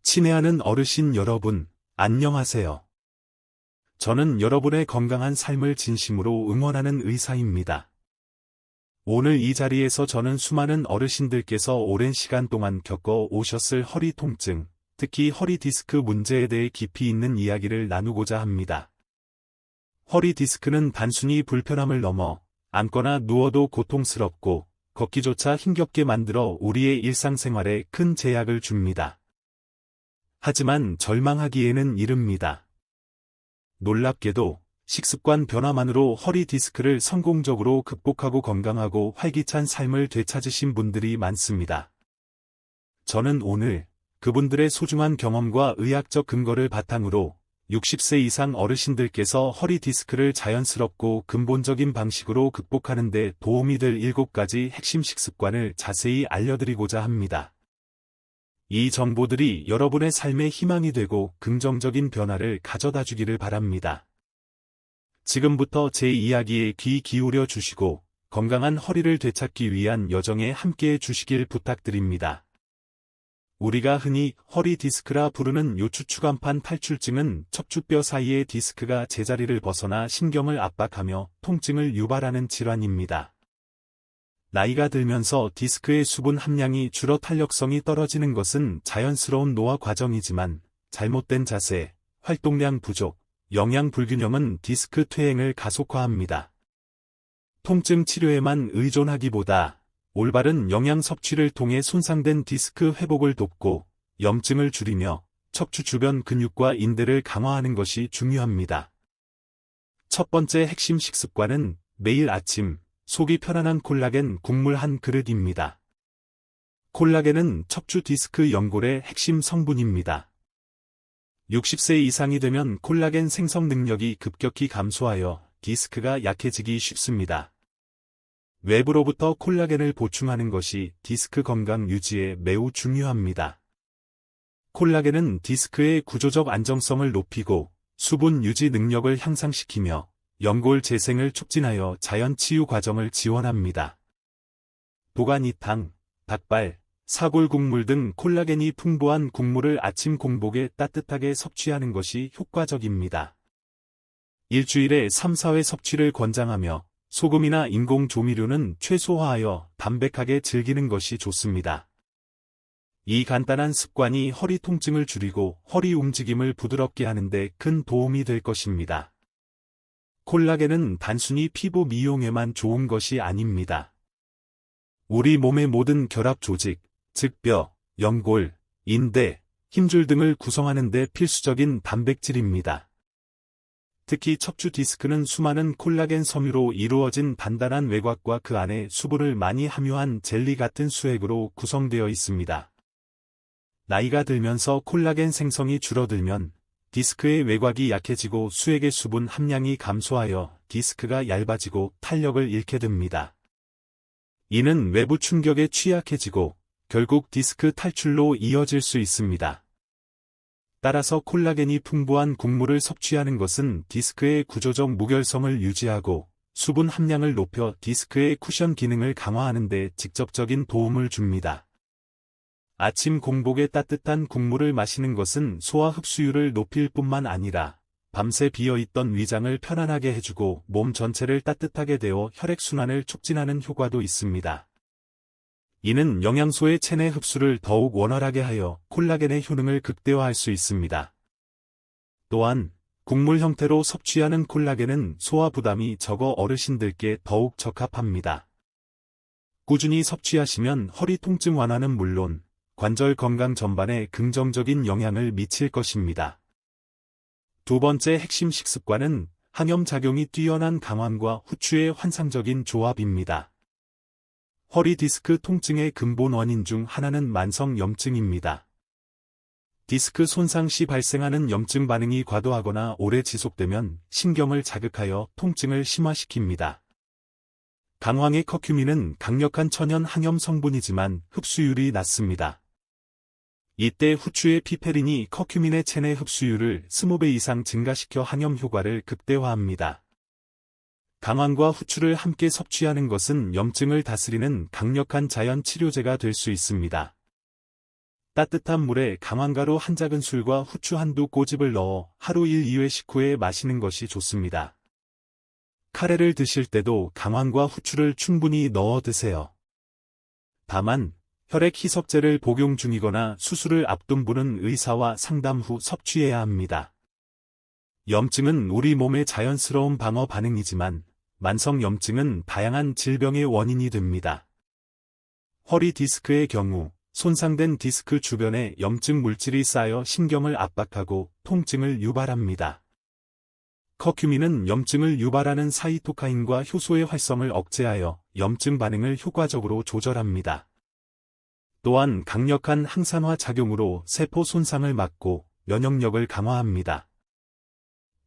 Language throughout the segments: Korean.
친애하는 어르신 여러분, 안녕하세요. 저는 여러분의 건강한 삶을 진심으로 응원하는 의사입니다. 오늘 이 자리에서 저는 수많은 어르신들께서 오랜 시간 동안 겪어 오셨을 허리 통증, 특히 허리 디스크 문제에 대해 깊이 있는 이야기를 나누고자 합니다. 허리 디스크는 단순히 불편함을 넘어 앉거나 누워도 고통스럽고 걷기조차 힘겹게 만들어 우리의 일상생활에 큰 제약을 줍니다. 하지만 절망하기에는 이릅니다. 놀랍게도 식습관 변화만으로 허리 디스크를 성공적으로 극복하고 건강하고 활기찬 삶을 되찾으신 분들이 많습니다. 저는 오늘 그분들의 소중한 경험과 의학적 근거를 바탕으로 60세 이상 어르신들께서 허리 디스크를 자연스럽고 근본적인 방식으로 극복하는 데 도움이 될 7가지 핵심 식습관을 자세히 알려드리고자 합니다. 이 정보들이 여러분의 삶의 희망이 되고 긍정적인 변화를 가져다 주기를 바랍니다. 지금부터 제 이야기에 귀 기울여 주시고 건강한 허리를 되찾기 위한 여정에 함께해 주시길 부탁드립니다. 우리가 흔히 허리 디스크라 부르는 요추추간판 탈출증은 척추뼈 사이의 디스크가 제자리를 벗어나 신경을 압박하며 통증을 유발하는 질환입니다. 나이가 들면서 디스크의 수분 함량이 줄어 탄력성이 떨어지는 것은 자연스러운 노화 과정이지만 잘못된 자세, 활동량 부족, 영양 불균형은 디스크 퇴행을 가속화합니다. 통증 치료에만 의존하기보다 올바른 영양 섭취를 통해 손상된 디스크 회복을 돕고 염증을 줄이며 척추 주변 근육과 인대를 강화하는 것이 중요합니다. 첫 번째 핵심 식습관은 매일 아침 속이 편안한 콜라겐 국물 한 그릇입니다. 콜라겐은 척추 디스크 연골의 핵심 성분입니다. 60세 이상이 되면 콜라겐 생성 능력이 급격히 감소하여 디스크가 약해지기 쉽습니다. 외부로부터 콜라겐을 보충하는 것이 디스크 건강 유지에 매우 중요합니다. 콜라겐은 디스크의 구조적 안정성을 높이고 수분 유지 능력을 향상시키며 연골 재생을 촉진하여 자연 치유 과정을 지원합니다. 도가니탕, 닭발, 사골 국물 등 콜라겐이 풍부한 국물을 아침 공복에 따뜻하게 섭취하는 것이 효과적입니다. 일주일에 3-4회 섭취를 권장하며 소금이나 인공 조미료는 최소화하여 담백하게 즐기는 것이 좋습니다. 이 간단한 습관이 허리 통증을 줄이고 허리 움직임을 부드럽게 하는 데 큰 도움이 될 것입니다. 콜라겐은 단순히 피부 미용에만 좋은 것이 아닙니다. 우리 몸의 모든 결합 조직, 즉 뼈, 연골, 인대, 힘줄 등을 구성하는 데 필수적인 단백질입니다. 특히 척추 디스크는 수많은 콜라겐 섬유로 이루어진 단단한 외곽과 그 안에 수분을 많이 함유한 젤리 같은 수액으로 구성되어 있습니다. 나이가 들면서 콜라겐 생성이 줄어들면 디스크의 외곽이 약해지고 수액의 수분 함량이 감소하여 디스크가 얇아지고 탄력을 잃게 됩니다. 이는 외부 충격에 취약해지고 결국 디스크 탈출로 이어질 수 있습니다. 따라서 콜라겐이 풍부한 국물을 섭취하는 것은 디스크의 구조적 무결성을 유지하고 수분 함량을 높여 디스크의 쿠션 기능을 강화하는 데 직접적인 도움을 줍니다. 아침 공복에 따뜻한 국물을 마시는 것은 소화 흡수율을 높일 뿐만 아니라 밤새 비어있던 위장을 편안하게 해주고 몸 전체를 따뜻하게 데워 혈액순환을 촉진하는 효과도 있습니다. 이는 영양소의 체내 흡수를 더욱 원활하게 하여 콜라겐의 효능을 극대화할 수 있습니다. 또한 국물 형태로 섭취하는 콜라겐은 소화 부담이 적어 어르신들께 더욱 적합합니다. 꾸준히 섭취하시면 허리 통증 완화는 물론 관절 건강 전반에 긍정적인 영향을 미칠 것입니다. 두 번째 핵심 식습관은 항염작용이 뛰어난 강황과 후추의 환상적인 조합입니다. 허리 디스크 통증의 근본 원인 중 하나는 만성 염증입니다. 디스크 손상 시 발생하는 염증 반응이 과도하거나 오래 지속되면 신경을 자극하여 통증을 심화시킵니다. 강황의 커큐민은 강력한 천연 항염 성분이지만 흡수율이 낮습니다. 이때 후추의 피페린이 커큐민의 체내 흡수율을 20배 이상 증가시켜 항염 효과를 극대화합니다. 강황과 후추를 함께 섭취하는 것은 염증을 다스리는 강력한 자연 치료제가 될 수 있습니다. 따뜻한 물에 강황가루 한 작은술과 후추 한두 꼬집을 넣어 하루 1-2회 식후에 마시는 것이 좋습니다. 카레를 드실 때도 강황과 후추를 충분히 넣어 드세요. 다만 혈액 희석제를 복용 중이거나 수술을 앞둔 분은 의사와 상담 후 섭취해야 합니다. 염증은 우리 몸의 자연스러운 방어 반응이지만 만성 염증은 다양한 질병의 원인이 됩니다. 허리 디스크의 경우 손상된 디스크 주변에 염증 물질이 쌓여 신경을 압박하고 통증을 유발합니다. 커큐민은 염증을 유발하는 사이토카인과 효소의 활성을 억제하여 염증 반응을 효과적으로 조절합니다. 또한 강력한 항산화 작용으로 세포 손상을 막고 면역력을 강화합니다.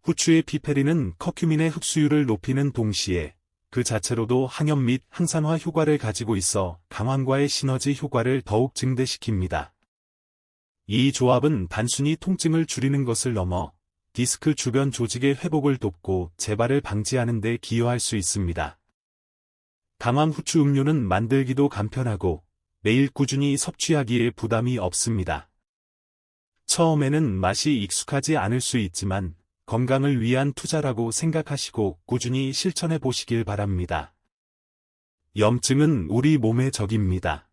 후추의 피페린은 커큐민의 흡수율을 높이는 동시에 그 자체로도 항염 및 항산화 효과를 가지고 있어 강황과의 시너지 효과를 더욱 증대시킵니다. 이 조합은 단순히 통증을 줄이는 것을 넘어 디스크 주변 조직의 회복을 돕고 재발을 방지하는 데 기여할 수 있습니다. 강황 후추 음료는 만들기도 간편하고 매일 꾸준히 섭취하기에 부담이 없습니다. 처음에는 맛이 익숙하지 않을 수 있지만 건강을 위한 투자라고 생각하시고 꾸준히 실천해 보시길 바랍니다. 염증은 우리 몸의 적입니다.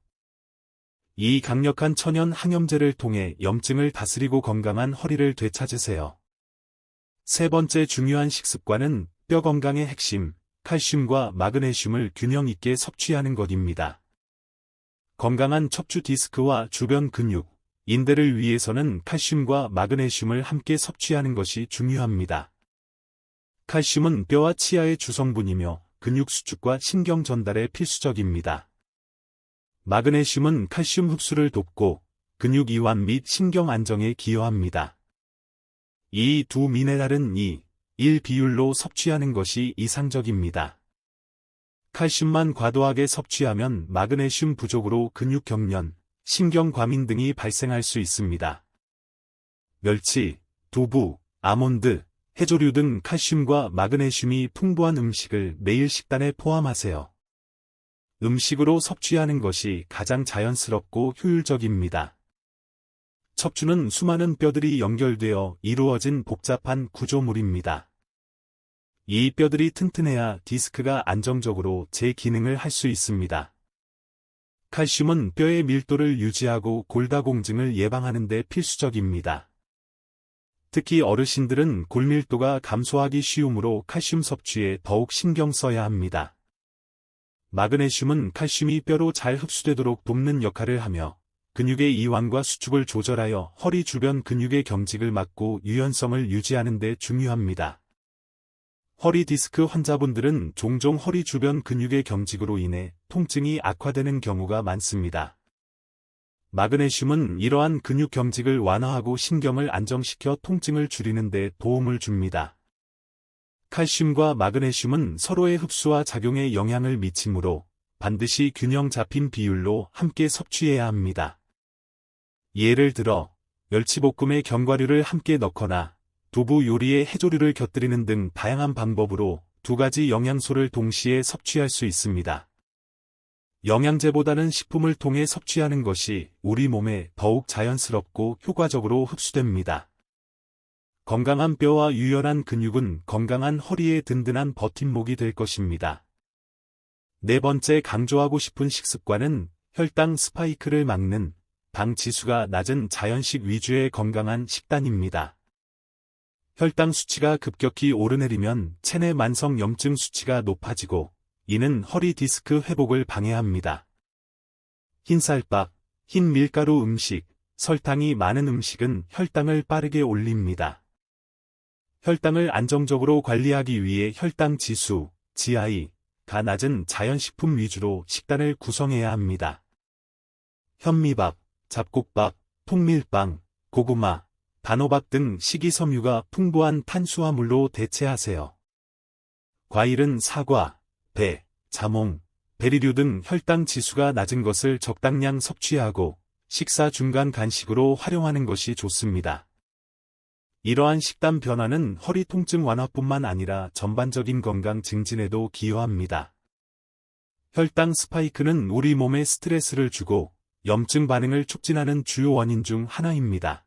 이 강력한 천연 항염제를 통해 염증을 다스리고 건강한 허리를 되찾으세요. 세 번째 중요한 식습관은 뼈 건강의 핵심, 칼슘과 마그네슘을 균형 있게 섭취하는 것입니다. 건강한 척추 디스크와 주변 근육, 인대를 위해서는 칼슘과 마그네슘을 함께 섭취하는 것이 중요합니다. 칼슘은 뼈와 치아의 주성분이며 근육 수축과 신경 전달에 필수적입니다. 마그네슘은 칼슘 흡수를 돕고 근육 이완 및 신경 안정에 기여합니다. 이 두 미네랄은 2:1 비율로 섭취하는 것이 이상적입니다. 칼슘만 과도하게 섭취하면 마그네슘 부족으로 근육 경련, 신경 과민 등이 발생할 수 있습니다. 멸치, 두부, 아몬드, 해조류 등 칼슘과 마그네슘이 풍부한 음식을 매일 식단에 포함하세요. 음식으로 섭취하는 것이 가장 자연스럽고 효율적입니다. 척추는 수많은 뼈들이 연결되어 이루어진 복잡한 구조물입니다. 이 뼈들이 튼튼해야 디스크가 안정적으로 제 기능을 할 수 있습니다. 칼슘은 뼈의 밀도를 유지하고 골다공증을 예방하는 데 필수적입니다. 특히 어르신들은 골밀도가 감소하기 쉬우므로 칼슘 섭취에 더욱 신경 써야 합니다. 마그네슘은 칼슘이 뼈로 잘 흡수되도록 돕는 역할을 하며 근육의 이완과 수축을 조절하여 허리 주변 근육의 경직을 막고 유연성을 유지하는 데 중요합니다. 허리 디스크 환자분들은 종종 허리 주변 근육의 경직으로 인해 통증이 악화되는 경우가 많습니다. 마그네슘은 이러한 근육 경직을 완화하고 신경을 안정시켜 통증을 줄이는 데 도움을 줍니다. 칼슘과 마그네슘은 서로의 흡수와 작용에 영향을 미치므로 반드시 균형 잡힌 비율로 함께 섭취해야 합니다. 예를 들어 멸치볶음에 견과류를 함께 넣거나 두부 요리에 해조류를 곁들이는 등 다양한 방법으로 두 가지 영양소를 동시에 섭취할 수 있습니다. 영양제보다는 식품을 통해 섭취하는 것이 우리 몸에 더욱 자연스럽고 효과적으로 흡수됩니다. 건강한 뼈와 유연한 근육은 건강한 허리의 든든한 버팀목이 될 것입니다. 네 번째 강조하고 싶은 식습관은 혈당 스파이크를 막는 당 지수가 낮은 자연식 위주의 건강한 식단입니다. 혈당 수치가 급격히 오르내리면 체내 만성 염증 수치가 높아지고 이는 허리 디스크 회복을 방해합니다. 흰쌀밥, 흰 밀가루 음식, 설탕이 많은 음식은 혈당을 빠르게 올립니다. 혈당을 안정적으로 관리하기 위해 혈당 지수, GI가 낮은 자연식품 위주로 식단을 구성해야 합니다. 현미밥, 잡곡밥, 통밀빵, 고구마, 단호박 등 식이섬유가 풍부한 탄수화물로 대체하세요. 과일은 사과, 배, 자몽, 베리류 등 혈당 지수가 낮은 것을 적당량 섭취하고 식사 중간 간식으로 활용하는 것이 좋습니다. 이러한 식단 변화는 허리 통증 완화뿐만 아니라 전반적인 건강 증진에도 기여합니다. 혈당 스파이크는 우리 몸에 스트레스를 주고 염증 반응을 촉진하는 주요 원인 중 하나입니다.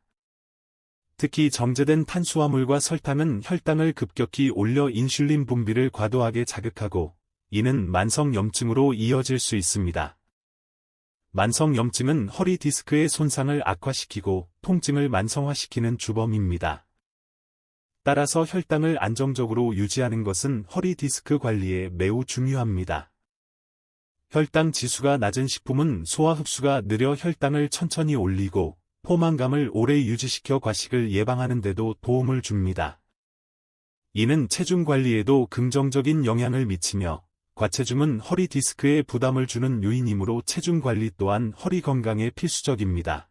특히 정제된 탄수화물과 설탕은 혈당을 급격히 올려 인슐린 분비를 과도하게 자극하고, 이는 만성 염증으로 이어질 수 있습니다. 만성 염증은 허리 디스크의 손상을 악화시키고 통증을 만성화시키는 주범입니다. 따라서 혈당을 안정적으로 유지하는 것은 허리 디스크 관리에 매우 중요합니다. 혈당 지수가 낮은 식품은 소화 흡수가 느려 혈당을 천천히 올리고 포만감을 오래 유지시켜 과식을 예방하는 데도 도움을 줍니다. 이는 체중 관리에도 긍정적인 영향을 미치며 과체중은 허리 디스크에 부담을 주는 요인이므로 체중 관리 또한 허리 건강에 필수적입니다.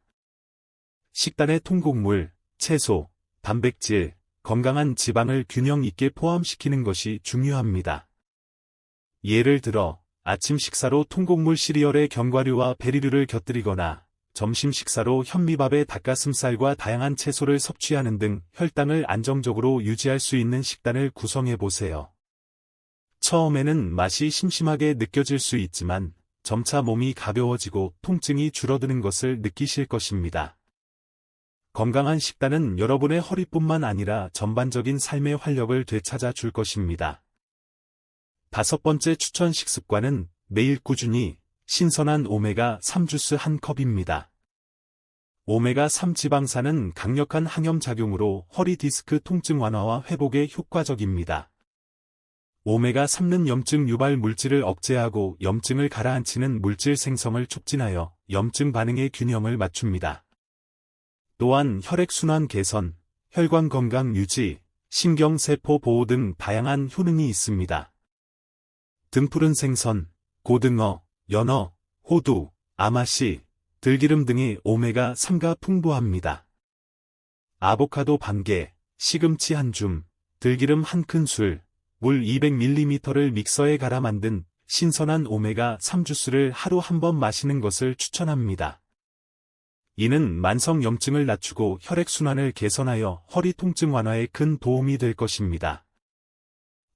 식단에 통곡물, 채소, 단백질, 건강한 지방을 균형 있게 포함시키는 것이 중요합니다. 예를 들어 아침 식사로 통곡물 시리얼에 견과류와 베리류를 곁들이거나 점심 식사로 현미밥에 닭가슴살과 다양한 채소를 섭취하는 등 혈당을 안정적으로 유지할 수 있는 식단을 구성해 보세요. 처음에는 맛이 심심하게 느껴질 수 있지만 점차 몸이 가벼워지고 통증이 줄어드는 것을 느끼실 것입니다. 건강한 식단은 여러분의 허리뿐만 아니라 전반적인 삶의 활력을 되찾아 줄 것입니다. 5번째 추천 식습관은 매일 꾸준히 신선한 오메가3 주스 한 컵입니다. 오메가3 지방산은 강력한 항염작용으로 허리 디스크 통증 완화와 회복에 효과적입니다. 오메가3는 염증 유발 물질을 억제하고 염증을 가라앉히는 물질 생성을 촉진하여 염증 반응의 균형을 맞춥니다. 또한 혈액순환 개선, 혈관 건강 유지, 신경세포 보호 등 다양한 효능이 있습니다. 등푸른 생선, 고등어, 연어, 호두, 아마씨, 들기름 등의 오메가3가 풍부합니다. 아보카도 반개, 시금치 한 줌, 들기름 한 큰술, 물 200ml를 믹서에 갈아 만든 신선한 오메가3 주스를 하루 한 번 마시는 것을 추천합니다. 이는 만성 염증을 낮추고 혈액순환을 개선하여 허리 통증 완화에 큰 도움이 될 것입니다.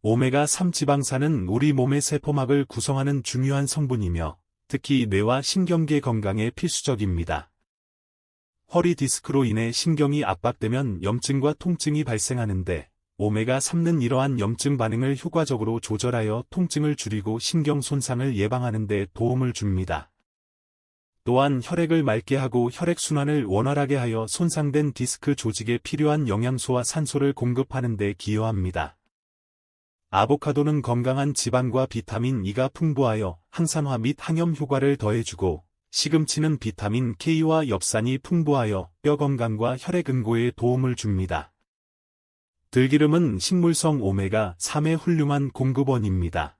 오메가3 지방산은 우리 몸의 세포막을 구성하는 중요한 성분이며 특히 뇌와 신경계 건강에 필수적입니다. 허리 디스크로 인해 신경이 압박되면 염증과 통증이 발생하는데 오메가3는 이러한 염증 반응을 효과적으로 조절하여 통증을 줄이고 신경 손상을 예방하는 데 도움을 줍니다. 또한 혈액을 맑게 하고 혈액순환을 원활하게 하여 손상된 디스크 조직에 필요한 영양소와 산소를 공급하는 데 기여합니다. 아보카도는 건강한 지방과 비타민 E가 풍부하여 항산화 및 항염 효과를 더해주고 시금치는 비타민 K와 엽산이 풍부하여 뼈 건강과 혈액 응고에 도움을 줍니다. 들기름은 식물성 오메가3의 훌륭한 공급원입니다.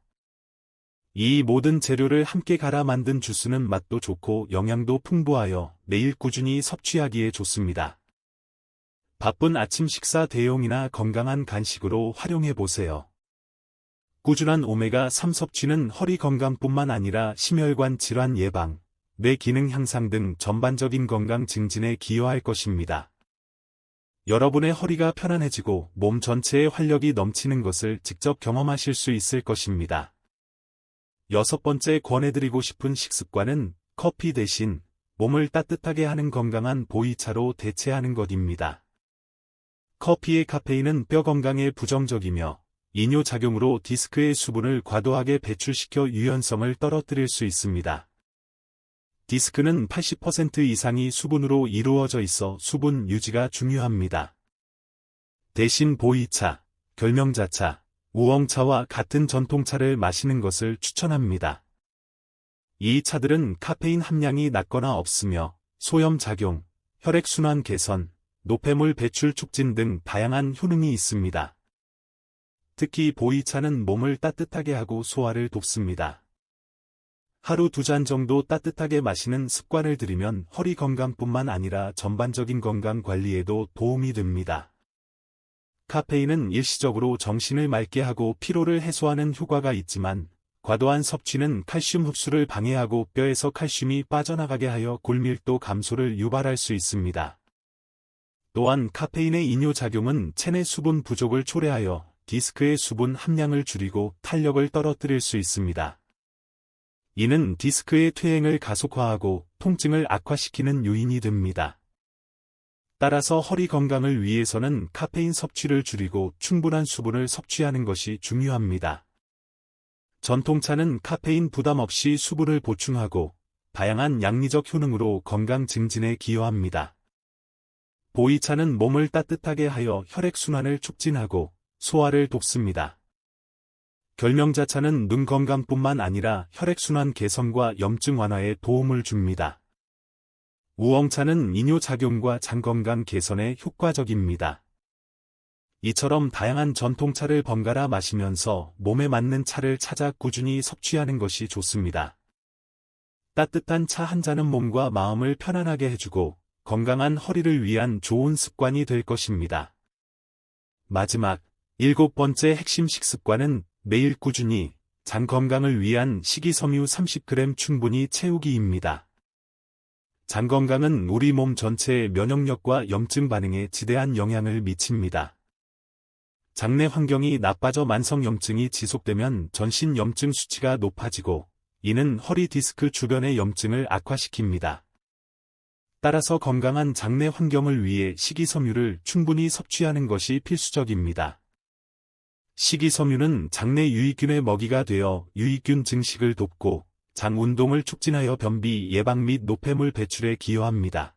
이 모든 재료를 함께 갈아 만든 주스는 맛도 좋고 영양도 풍부하여 매일 꾸준히 섭취하기에 좋습니다. 바쁜 아침 식사 대용이나 건강한 간식으로 활용해 보세요. 꾸준한 오메가3 섭취는 허리 건강뿐만 아니라 심혈관 질환 예방, 뇌 기능 향상 등 전반적인 건강 증진에 기여할 것입니다. 여러분의 허리가 편안해지고 몸 전체에 활력이 넘치는 것을 직접 경험하실 수 있을 것입니다. 6번째 권해드리고 싶은 식습관은 커피 대신 몸을 따뜻하게 하는 건강한 보이차로 대체하는 것입니다. 커피의 카페인은 뼈 건강에 부정적이며 이뇨작용으로 디스크의 수분을 과도하게 배출시켜 유연성을 떨어뜨릴 수 있습니다. 디스크는 80% 이상이 수분으로 이루어져 있어 수분 유지가 중요합니다. 대신 보이차, 결명자차, 우엉차와 같은 전통차를 마시는 것을 추천합니다. 이 차들은 카페인 함량이 낮거나 없으며 소염작용, 혈액순환 개선, 노폐물 배출 촉진 등 다양한 효능이 있습니다. 특히 보이차는 몸을 따뜻하게 하고 소화를 돕습니다. 하루 2잔 정도 따뜻하게 마시는 습관을 들이면 허리 건강뿐만 아니라 전반적인 건강 관리에도 도움이 됩니다. 카페인은 일시적으로 정신을 맑게 하고 피로를 해소하는 효과가 있지만 과도한 섭취는 칼슘 흡수를 방해하고 뼈에서 칼슘이 빠져나가게 하여 골밀도 감소를 유발할 수 있습니다. 또한 카페인의 이뇨작용은 체내 수분 부족을 초래하여 디스크의 수분 함량을 줄이고 탄력을 떨어뜨릴 수 있습니다. 이는 디스크의 퇴행을 가속화하고 통증을 악화시키는 요인이 됩니다. 따라서 허리 건강을 위해서는 카페인 섭취를 줄이고 충분한 수분을 섭취하는 것이 중요합니다. 전통차는 카페인 부담 없이 수분을 보충하고 다양한 양리적 효능으로 건강 증진에 기여합니다. 보이차는 몸을 따뜻하게 하여 혈액순환을 촉진하고 소화를 돕습니다. 결명자차는 눈 건강뿐만 아니라 혈액순환 개선과 염증 완화에 도움을 줍니다. 우엉차는 이뇨작용과 장 건강 개선에 효과적입니다. 이처럼 다양한 전통차를 번갈아 마시면서 몸에 맞는 차를 찾아 꾸준히 섭취하는 것이 좋습니다. 따뜻한 차 한 잔은 몸과 마음을 편안하게 해주고 건강한 허리를 위한 좋은 습관이 될 것입니다. 마지막 7번째 핵심 식습관은 매일 꾸준히 장 건강을 위한 식이섬유 30g 충분히 채우기입니다. 장 건강은 우리 몸 전체의 면역력과 염증 반응에 지대한 영향을 미칩니다. 장내 환경이 나빠져 만성 염증이 지속되면 전신 염증 수치가 높아지고 이는 허리 디스크 주변의 염증을 악화시킵니다. 따라서 건강한 장내 환경을 위해 식이섬유를 충분히 섭취하는 것이 필수적입니다. 식이섬유는 장내 유익균의 먹이가 되어 유익균 증식을 돕고 장 운동을 촉진하여 변비 예방 및 노폐물 배출에 기여합니다.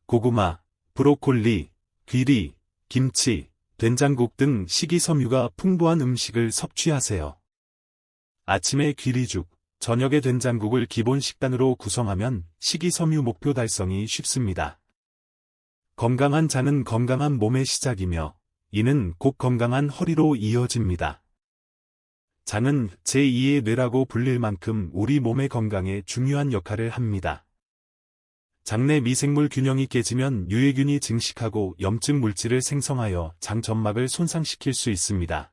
고구마, 브로콜리, 귀리, 김치, 된장국 등 식이섬유가 풍부한 음식을 섭취하세요. 아침에 귀리죽, 저녁에 된장국을 기본 식단으로 구성하면 식이섬유 목표 달성이 쉽습니다. 건강한 장은 건강한 몸의 시작이며 이는 곧 건강한 허리로 이어집니다. 장은 제2의 뇌라고 불릴 만큼 우리 몸의 건강에 중요한 역할을 합니다. 장내 미생물 균형이 깨지면 유해균이 증식하고 염증 물질을 생성하여 장 점막을 손상시킬 수 있습니다.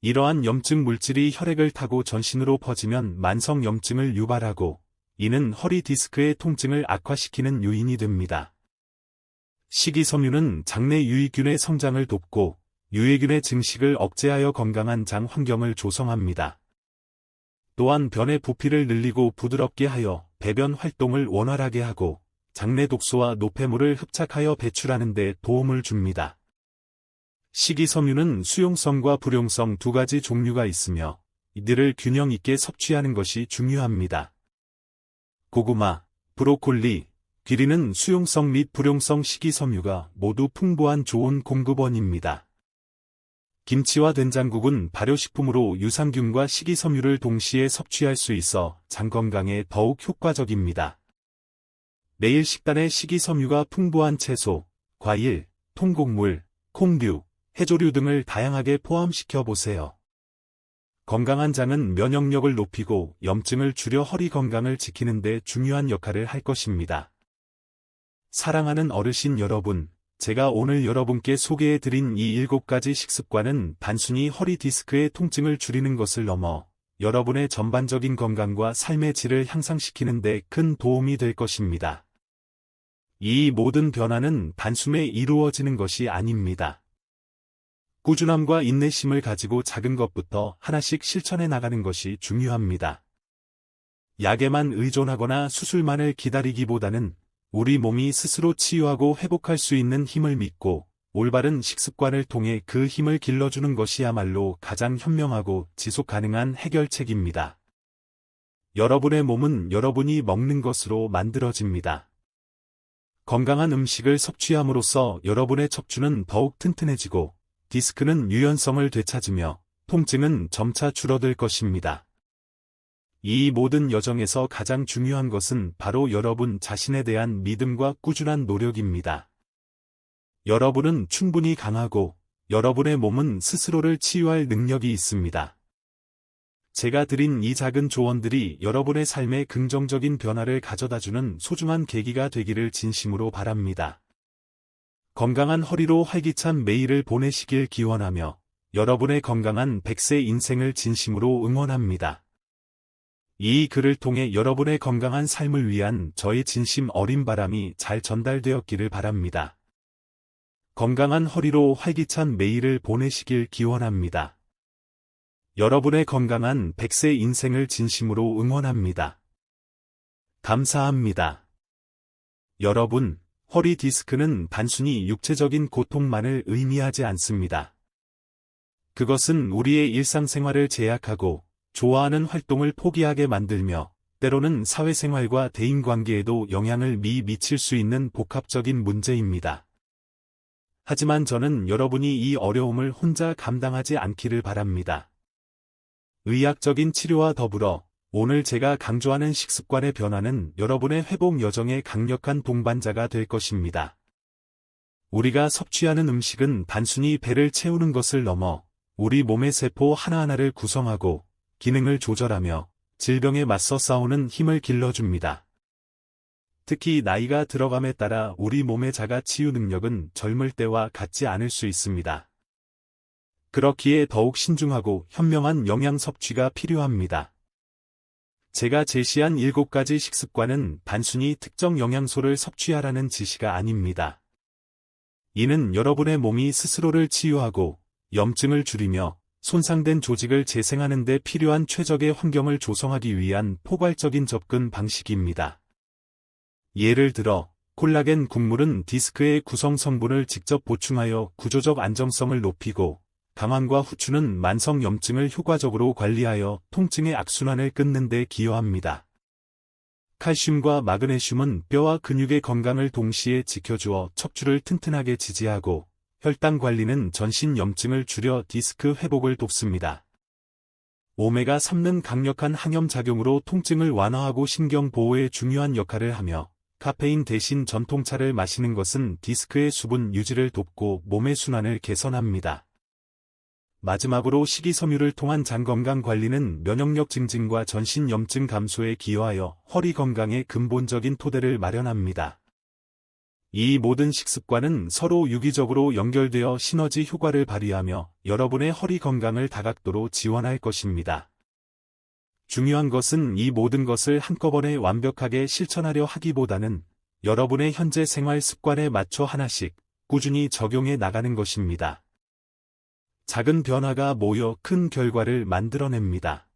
이러한 염증 물질이 혈액을 타고 전신으로 퍼지면 만성 염증을 유발하고 이는 허리 디스크의 통증을 악화시키는 요인이 됩니다. 식이섬유는 장내 유익균의 성장을 돕고 유해균의 증식을 억제하여 건강한 장 환경을 조성합니다. 또한 변의 부피를 늘리고 부드럽게 하여 배변 활동을 원활하게 하고 장내 독소와 노폐물을 흡착하여 배출하는 데 도움을 줍니다. 식이섬유는 수용성과 불용성 두 가지 종류가 있으며 이들을 균형 있게 섭취하는 것이 중요합니다. 고구마, 브로콜리, 귀리는 수용성 및 불용성 식이섬유가 모두 풍부한 좋은 공급원입니다. 김치와 된장국은 발효식품으로 유산균과 식이섬유를 동시에 섭취할 수 있어 장 건강에 더욱 효과적입니다. 매일 식단에 식이섬유가 풍부한 채소, 과일, 통곡물, 콩류, 해조류 등을 다양하게 포함시켜 보세요. 건강한 장은 면역력을 높이고 염증을 줄여 허리 건강을 지키는 데 중요한 역할을 할 것입니다. 사랑하는 어르신 여러분, 제가 오늘 여러분께 소개해드린 이 7가지 식습관은 단순히 허리 디스크의 통증을 줄이는 것을 넘어 여러분의 전반적인 건강과 삶의 질을 향상시키는 데 큰 도움이 될 것입니다. 이 모든 변화는 단숨에 이루어지는 것이 아닙니다. 꾸준함과 인내심을 가지고 작은 것부터 하나씩 실천해 나가는 것이 중요합니다. 약에만 의존하거나 수술만을 기다리기보다는 우리 몸이 스스로 치유하고 회복할 수 있는 힘을 믿고 올바른 식습관을 통해 그 힘을 길러주는 것이야말로 가장 현명하고 지속 가능한 해결책입니다. 여러분의 몸은 여러분이 먹는 것으로 만들어집니다. 건강한 음식을 섭취함으로써 여러분의 척추는 더욱 튼튼해지고 디스크는 유연성을 되찾으며 통증은 점차 줄어들 것입니다. 이 모든 여정에서 가장 중요한 것은 바로 여러분 자신에 대한 믿음과 꾸준한 노력입니다. 여러분은 충분히 강하고 여러분의 몸은 스스로를 치유할 능력이 있습니다. 제가 드린 이 작은 조언들이 여러분의 삶에 긍정적인 변화를 가져다주는 소중한 계기가 되기를 진심으로 바랍니다. 건강한 허리로 활기찬 매일을 보내시길 기원하며 여러분의 건강한 100세 인생을 진심으로 응원합니다. 이 글을 통해 여러분의 건강한 삶을 위한 저의 진심 어린 바람이 잘 전달되었기를 바랍니다. 건강한 허리로 활기찬 매일을 보내시길 기원합니다. 여러분의 건강한 100세 인생을 진심으로 응원합니다. 감사합니다. 여러분, 허리 디스크는 단순히 육체적인 고통만을 의미하지 않습니다. 그것은 우리의 일상생활을 제약하고 좋아하는 활동을 포기하게 만들며 때로는 사회생활과 대인관계에도 영향을 미칠 수 있는 복합적인 문제입니다. 하지만 저는 여러분이 이 어려움을 혼자 감당하지 않기를 바랍니다. 의학적인 치료와 더불어 오늘 제가 강조하는 식습관의 변화는 여러분의 회복 여정의 강력한 동반자가 될 것입니다. 우리가 섭취하는 음식은 단순히 배를 채우는 것을 넘어 우리 몸의 세포 하나하나를 구성하고 기능을 조절하며 질병에 맞서 싸우는 힘을 길러줍니다. 특히 나이가 들어감에 따라 우리 몸의 자가 치유 능력은 젊을 때와 같지 않을 수 있습니다. 그렇기에 더욱 신중하고 현명한 영양 섭취가 필요합니다. 제가 제시한 7가지 식습관은 단순히 특정 영양소를 섭취하라는 지시가 아닙니다. 이는 여러분의 몸이 스스로를 치유하고 염증을 줄이며 손상된 조직을 재생하는 데 필요한 최적의 환경을 조성하기 위한 포괄적인 접근 방식입니다. 예를 들어, 콜라겐 곡물은 디스크의 구성 성분을 직접 보충하여 구조적 안정성을 높이고, 강황과 후추는 만성 염증을 효과적으로 관리하여 통증의 악순환을 끊는 데 기여합니다. 칼슘과 마그네슘은 뼈와 근육의 건강을 동시에 지켜주어 척추를 튼튼하게 지지하고, 혈당 관리는 전신 염증을 줄여 디스크 회복을 돕습니다. 오메가3는 강력한 항염 작용으로 통증을 완화하고 신경 보호에 중요한 역할을 하며, 카페인 대신 전통차를 마시는 것은 디스크의 수분 유지를 돕고 몸의 순환을 개선합니다. 마지막으로 식이섬유를 통한 장 건강 관리는 면역력 증진과 전신 염증 감소에 기여하여 허리 건강의 근본적인 토대를 마련합니다. 이 모든 식습관은 서로 유기적으로 연결되어 시너지 효과를 발휘하며 여러분의 허리 건강을 다각도로 지원할 것입니다. 중요한 것은 이 모든 것을 한꺼번에 완벽하게 실천하려 하기보다는 여러분의 현재 생활 습관에 맞춰 하나씩 꾸준히 적용해 나가는 것입니다. 작은 변화가 모여 큰 결과를 만들어냅니다.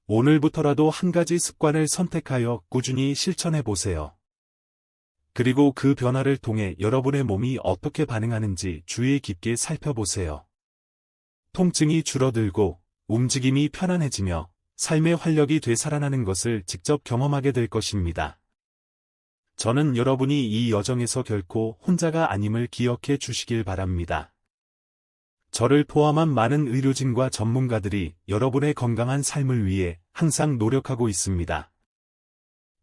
오늘부터라도 한 가지 습관을 선택하여 꾸준히 실천해 보세요. 그리고 그 변화를 통해 여러분의 몸이 어떻게 반응하는지 주의 깊게 살펴보세요. 통증이 줄어들고 움직임이 편안해지며 삶의 활력이 되살아나는 것을 직접 경험하게 될 것입니다. 저는 여러분이 이 여정에서 결코 혼자가 아님을 기억해 주시길 바랍니다. 저를 포함한 많은 의료진과 전문가들이 여러분의 건강한 삶을 위해 항상 노력하고 있습니다.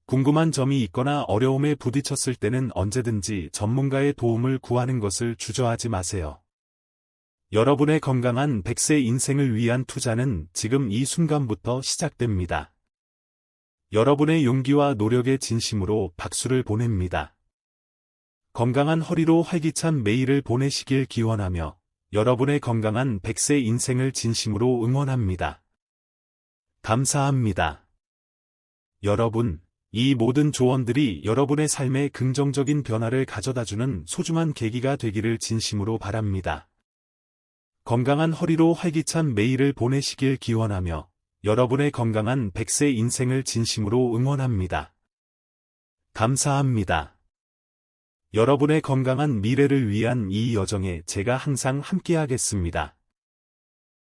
궁금한 점이 있거나 어려움에 부딪혔을 때는 언제든지 전문가의 도움을 구하는 것을 주저하지 마세요. 여러분의 건강한 100세 인생을 위한 투자는 지금 이 순간부터 시작됩니다. 여러분의 용기와 노력의 진심으로 박수를 보냅니다. 건강한 허리로 활기찬 매일을 보내시길 기원하며 여러분의 건강한 100세 인생을 진심으로 응원합니다. 감사합니다. 여러분, 이 모든 조언들이 여러분의 삶에 긍정적인 변화를 가져다주는 소중한 계기가 되기를 진심으로 바랍니다. 건강한 허리로 활기찬 매일을 보내시길 기원하며 여러분의 건강한 100세 인생을 진심으로 응원합니다. 감사합니다. 여러분의 건강한 미래를 위한 이 여정에 제가 항상 함께하겠습니다.